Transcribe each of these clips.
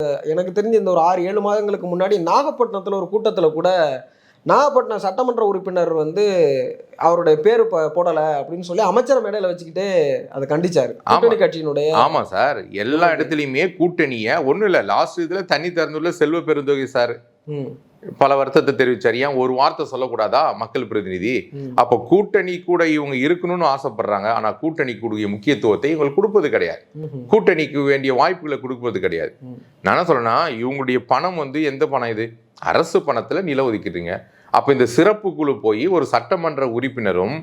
எனக்கு தெரிஞ்ச இந்த ஒரு 6-7 மாதங்களுக்கு முன்னாடி நாகப்பட்டினத்தில் ஒரு கூட்டத்தில் கூட நாகப்பட்டினம் சட்டமன்ற உறுப்பினர் வந்து அவருடைய பேரு போடலை அப்படின்னு சொல்லி அமைச்சர் மேடையில் வச்சுக்கிட்டு அதை கண்டிச்சாரு கூட்டணி கட்சியினுடைய. ஆமா சார், எல்லா இடத்துலையுமே கூட்டணிய ஒன்றும் இல்லை. லாஸ்ட் இதுல தண்ணி திறந்துள்ள செல்வ பெருந்தொகை சார் பல வருத்தத்தை தெரிவிச்சார். ஏன் ஒரு வார்த்தை சொல்லக்கூடாதா மக்கள் பிரதிநிதி? அப்ப கூட்டணி கூட இவங்க இருக்கணும்னு ஆசைப்படுறாங்க, ஆனா கூட்டணி கூடிய முக்கியத்துவத்தை இவங்களுக்கு கொடுப்பது கிடையாது, கூட்டணிக்கு வேண்டிய வாய்ப்புகளை கொடுப்பது கிடையாது. நான் என்ன சொல்றேன்னா, இவங்களுடைய பணம் வந்து எந்த பணம்? இது அரசு பணத்துல நில ஒதுக்கிடுறீங்க. அப்ப இந்த சிறப்பு குழு போய் ஒரு சட்டமன்ற உறுப்பினரும்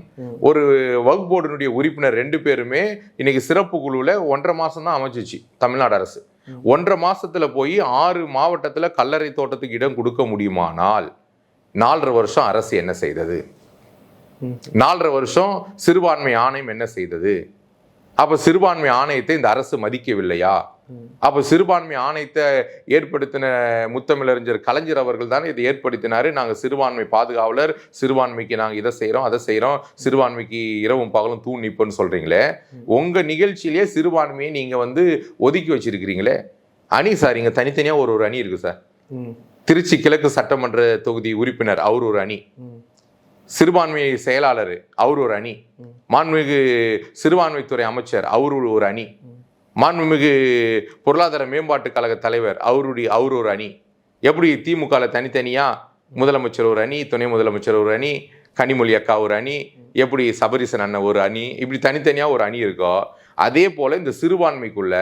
ஒரு வக்ஃப் போர்டினுடைய உறுப்பினர் 2 பேருமே இன்னைக்கு சிறப்பு குழுல 1.5 மாசம் தான் அமைச்சிச்சு தமிழ்நாடு அரசு. 1.5 மாசத்துல போய் 6 மாவட்டத்துல கல்லறை தோட்டத்துக்கு இடம் கொடுக்க முடியுமானால் 4.5 வருஷம் அரசு என்ன செய்தது? 4.5 வருஷம் சிறுபான்மை ஆணையம் என்ன செய்தது? அப்ப சிறுபான்மை ஆணையத்தை இந்த அரசு மதிக்கவில்லையா? அப்ப சிறுபான்மை ஆணையத்தை ஏற்படுத்தின முத்தமிழறிஞர் கலைஞர் அவர்கள் தானே இதை ஏற்படுத்தினாரு. நாங்க சிறுபான்மை பாதுகாவலர், சிறுபான்மைக்கு நாங்க இதை செய்யறோம் அதை செய்யறோம், சிறுபான்மைக்கு இரவும் பகலும் தூண் நிற்போன்னு சொல்றீங்களே. உங்க நிகழ்ச்சியிலேயே சிறுபான்மையை நீங்க வந்து ஒதுக்கி வச்சிருக்கிறீங்களே. அணி சார், இங்க தனித்தனியா ஒரு அணி இருக்கு சார். திருச்சி கிழக்கு சட்டமன்ற தொகுதி உறுப்பினர் அவர் ஒரு அணி, சிறுபான்மை செயலாளர் அவர் ஒரு அணி, மாண்புமிகு சிறுபான்மைத்துறை அமைச்சர் அவர் ஒரு அணி, மாண்புமிகு பொருளாதார மேம்பாட்டு கழக தலைவர் அவர் ஒரு அணி. எப்படி திமுக தனித்தனியா முதலமைச்சர் ஒரு அணி, துணை முதலமைச்சர் ஒரு அணி, கனிமொழி அக்கா ஒரு அணி, எப்படி சபரிசன் அண்ணன் ஒரு அணி, இப்படி தனித்தனியா ஒரு அணி இருக்கோ அதே போல இந்த சிறுபான்மைக்குள்ள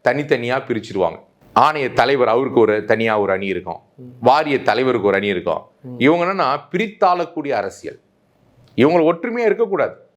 தனித்தனியா பிரிச்சிருவாங்க. ஆணைய தலைவர் அவருக்கு ஒரு தனியா ஒரு அணி இருக்கும், வாரிய தலைவருக்கு ஒரு அணி இருக்கும். இவங்க என்னன்னா பிரித்தாளக்கூடிய அரசியல். இவங்க ஒற்றுமையா இருக்கக்கூடாது.